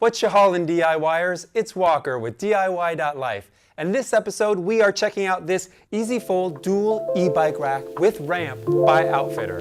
What's ya haulin' DIYers? It's Walker with DIWHY.LIFE. And in this episode, we are checking out this Easy Fold dual e-bike rack with ramp by Outfitr.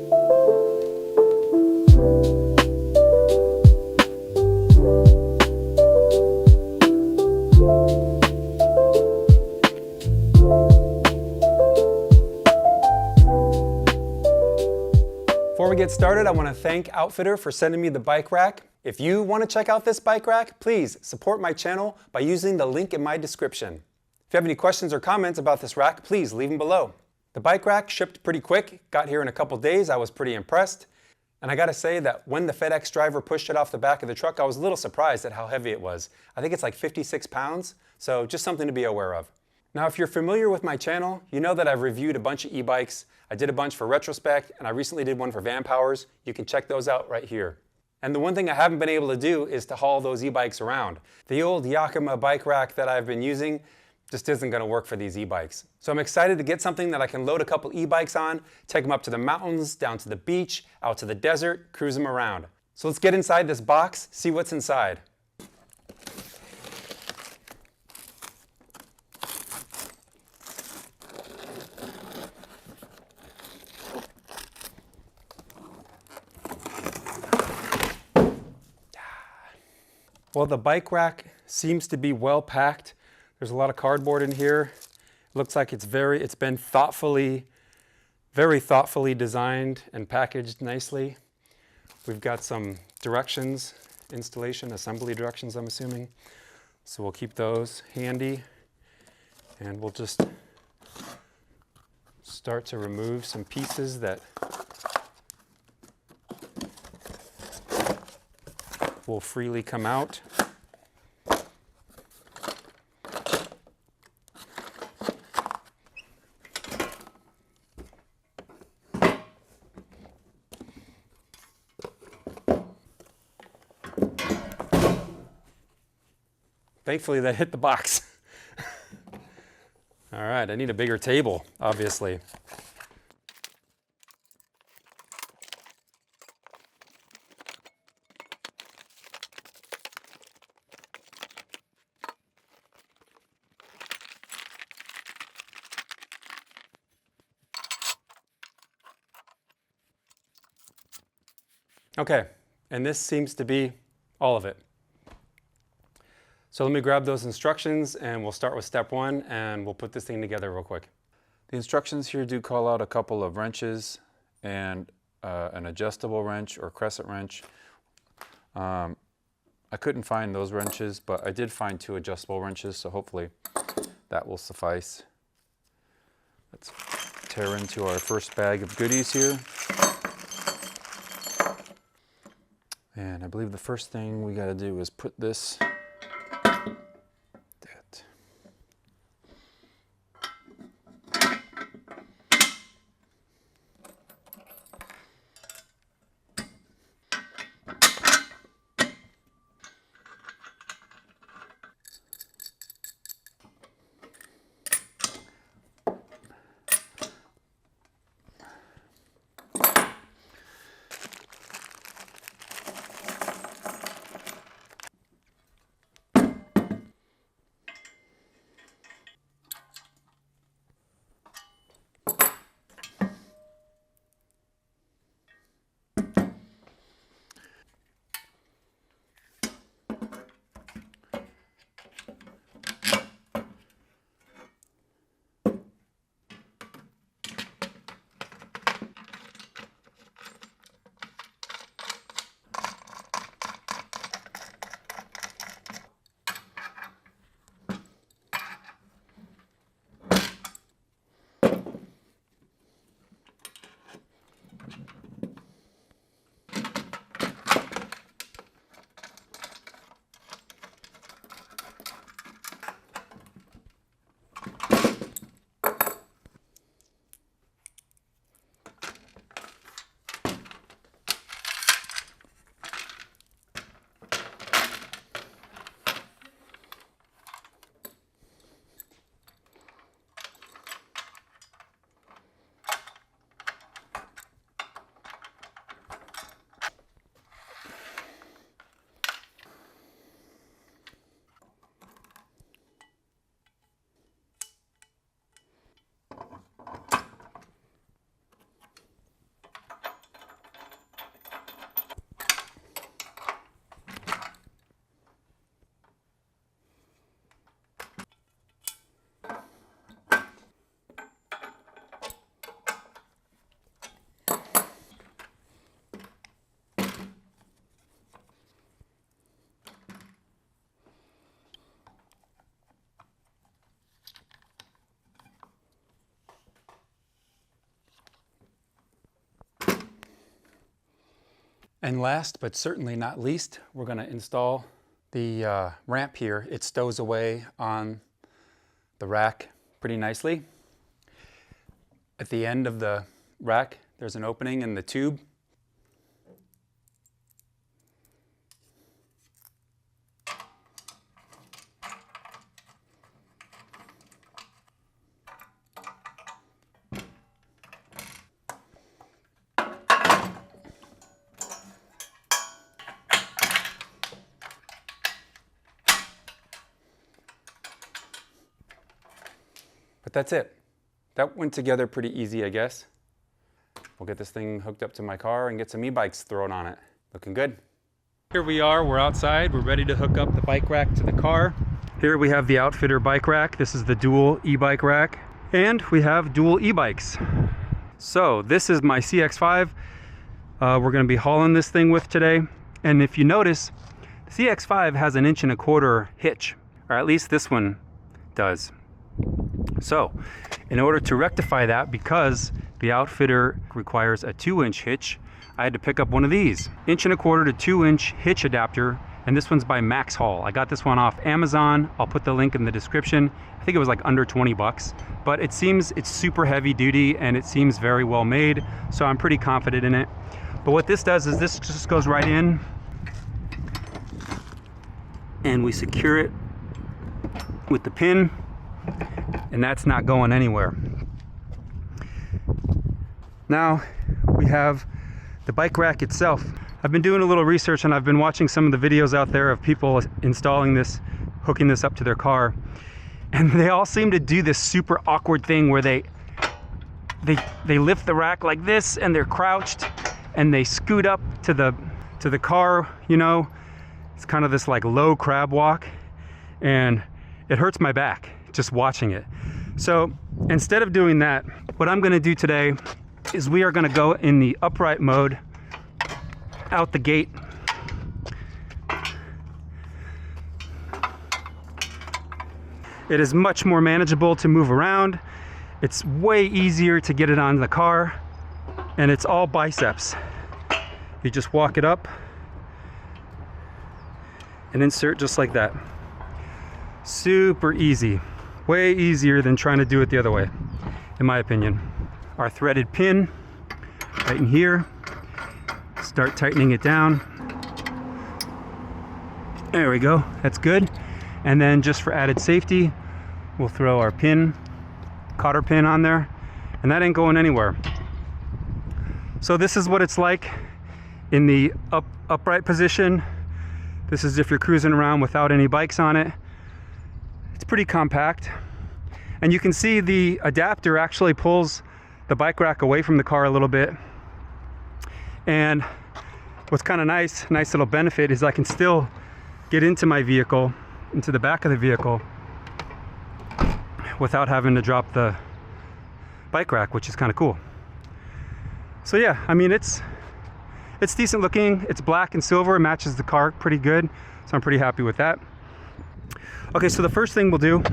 Before we get started, I want to thank Outfitr for sending me the bike rack. If you want to check out this bike rack, please support my channel by using the link in my description. If you have any questions or comments about this rack, please leave them below. The bike rack shipped pretty quick, got here in a couple days. I was pretty impressed. And I gotta say that when the FedEx driver pushed it off the back of the truck, I was a little surprised at how heavy it was. I think it's like 56 pounds, so just something to be aware of. Now, if you're familiar with my channel, you know that I've reviewed a bunch of e-bikes. I did a bunch for Retrospect, and I recently did one for Van Powers. You can check those out right here. And the one thing I haven't been able to do is to haul those e-bikes around. The old Yakima bike rack that I've been using just isn't gonna work for these e-bikes. So I'm excited to get something that I can load a couple e-bikes on, take them up to the mountains, down to the beach, out to the desert, cruise them around. So let's get inside this box, see what's inside. Well, the bike rack seems to be well packed. There's a lot of cardboard in here. It looks like it's been very thoughtfully designed and packaged nicely. We've got some directions, installation, assembly directions, I'm assuming. So we'll keep those handy, and we'll just start to remove some pieces that will freely come out. Thankfully that hit the box. All right, I need a bigger table, obviously. Okay, and this seems to be all of it. So let me grab those instructions and we'll start with step one and we'll put this thing together real quick. The instructions here do call out a couple of wrenches and an adjustable wrench or crescent wrench. I couldn't find those wrenches, but I did find 2 adjustable wrenches, so hopefully that will suffice. Let's tear into our first bag of goodies here. And I believe the first thing we got to do is put this And last, but certainly not least, we're going to install the ramp here. It stows away on the rack pretty nicely. At the end of the rack, there's an opening in the tube. But that's it. That went together pretty easy, I guess. We'll get this thing hooked up to my car and get some e-bikes thrown on it. Looking good. Here we are, we're outside. We're ready to hook up the bike rack to the car. Here we have the Outfitr bike rack. This is the dual e-bike rack. And we have dual e-bikes. So this is my CX-5. We're gonna be hauling this thing with today. And if you notice, the CX-5 has an 1.25" hitch, or at least this one does. So, in order to rectify that, because the Outfitr requires a 2-inch hitch, I had to pick up one of these. 1.25" to 2-inch hitch adapter, and this one's by Max Haul. I got this one off Amazon. I'll put the link in the description. I think it was like under 20 bucks, but it seems it's super heavy duty and it seems very well made, so I'm pretty confident in it. But what this does is this just goes right in and we secure it with the pin, and that's not going anywhere. Now we have the bike rack itself. I've been doing a little research and I've been watching some of the videos out there of people installing this, hooking this up to their car, and they all seem to do this super awkward thing where they lift the rack like this and they're crouched and they scoot up to the car, you know. It's kind of this like low crab walk, and it hurts my back just watching it. So instead of doing that, what I'm gonna do today is we are gonna go in the upright mode out the gate. It is much more manageable to move around. It's way easier to get it on the car, and it's all biceps. You just walk it up and insert just like that. Super easy. Way easier than trying to do it the other way, in my opinion. Our threaded pin right in here. Start tightening it down. There we go, that's good. And then just for added safety, we'll throw our pin, cotter pin on there, and that ain't going anywhere. So this is what it's like in the upright position. This is if you're cruising around without any bikes on it. It's pretty compact. And you can see the adapter actually pulls the bike rack away from the car a little bit. And what's kind of nice little benefit is I can still get into my vehicle, into the back of the vehicle, without having to drop the bike rack, which is kind of cool. So yeah, I mean, it's decent looking. It's black and silver, it matches the car pretty good, so I'm pretty happy with that. Okay, so the first thing we'll do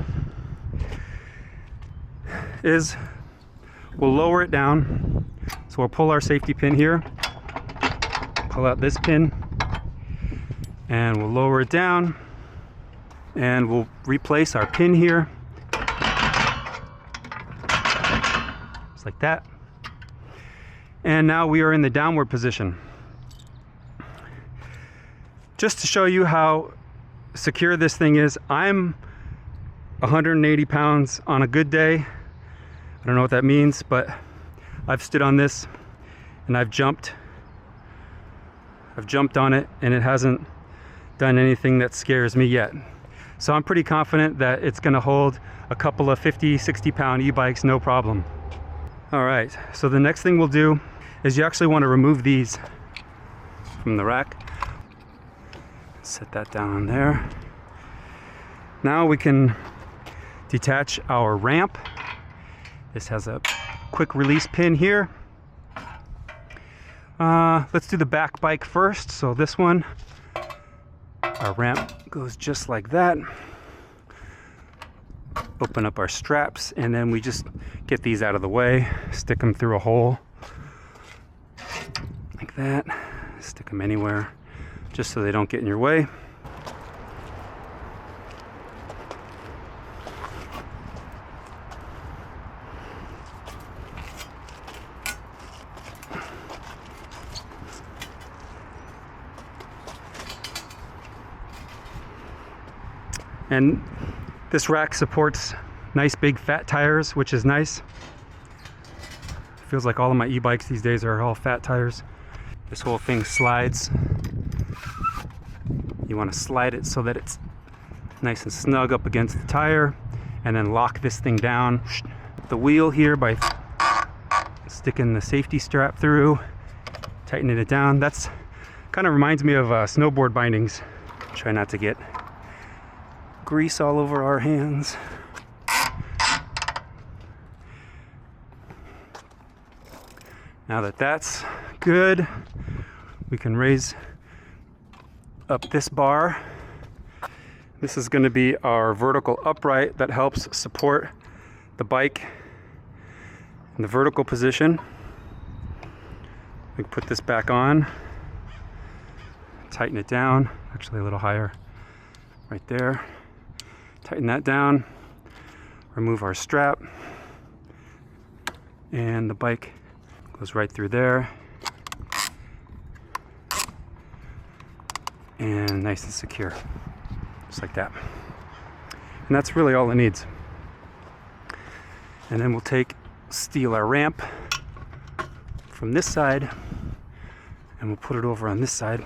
is we'll lower it down. So we'll pull our safety pin here, pull out this pin, and we'll lower it down, and we'll replace our pin here, just like that. And now we are in the downward position. Just to show you how secure this thing is, I'm 180 pounds on a good day. I don't know what that means, but I've stood on this and I've jumped on it, and it hasn't done anything that scares me yet. So I'm pretty confident that it's gonna hold a couple of 50, 60 pound e-bikes, no problem. All right, so the next thing we'll do is you actually want to remove these from the rack. Set that down there. Now we can detach our ramp. This has a quick release pin here. Let's do the back bike first. So this one, our ramp goes just like that. Open up our straps, and then we just get these out of the way, stick them through a hole like that, stick Tuck them anywhere, just so they don't get in your way. And this rack supports nice big fat tires, which is nice. Feels like all of my e-bikes these days are all fat tires. This whole thing slides. You want to slide it so that it's nice and snug up against the tire, and then lock this thing down. The wheel here by sticking the safety strap through, tightening it down. That's kind of reminds me of snowboard bindings. Try not to get grease all over our hands. Now that that's good, we can raise up this bar. This is going to be our vertical upright that helps support the bike in the vertical position. We can put this back on, tighten it down, actually a little higher right there. Tighten that down, remove our strap, and the bike goes right through there, and nice and secure, just like that. And that's really all it needs. And then we'll steal our ramp from this side, and we'll put it over on this side.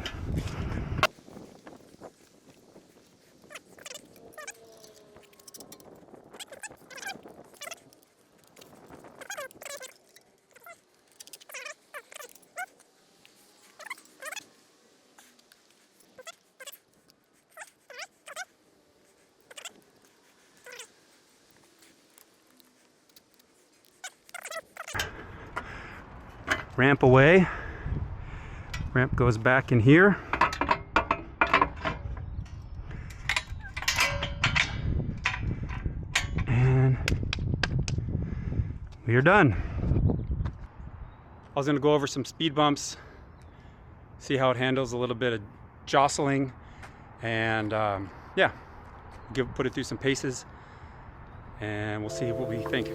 Ramp away. Ramp goes back in here. And we are done. I was going to go over some speed bumps, see how it handles a little bit of jostling, and yeah, put it through some paces, and we'll see what we think.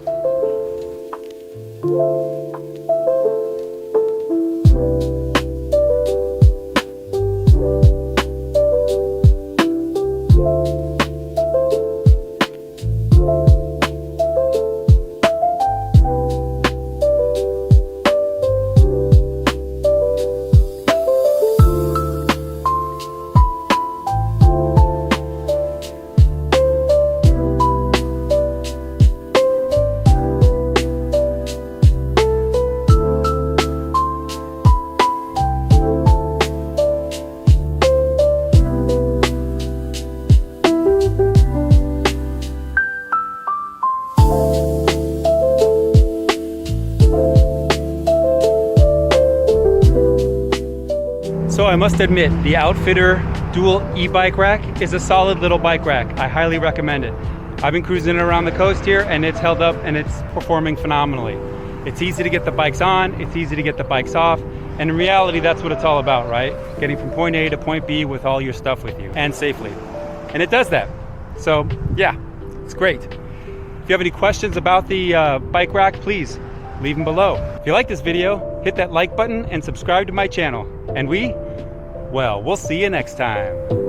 So I must admit, the Outfitr dual e-bike rack is a solid little bike rack. I highly recommend it. I've been cruising around the coast here and it's held up and it's performing phenomenally. It's easy to get the bikes on, it's easy to get the bikes off, and in reality that's what it's all about, right? Getting from point A to point B with all your stuff with you, and safely. And it does that. So yeah, it's great. If you have any questions about the bike rack, please leave them below. If you like this video, hit that like button and subscribe to my channel. And we'll see you next time.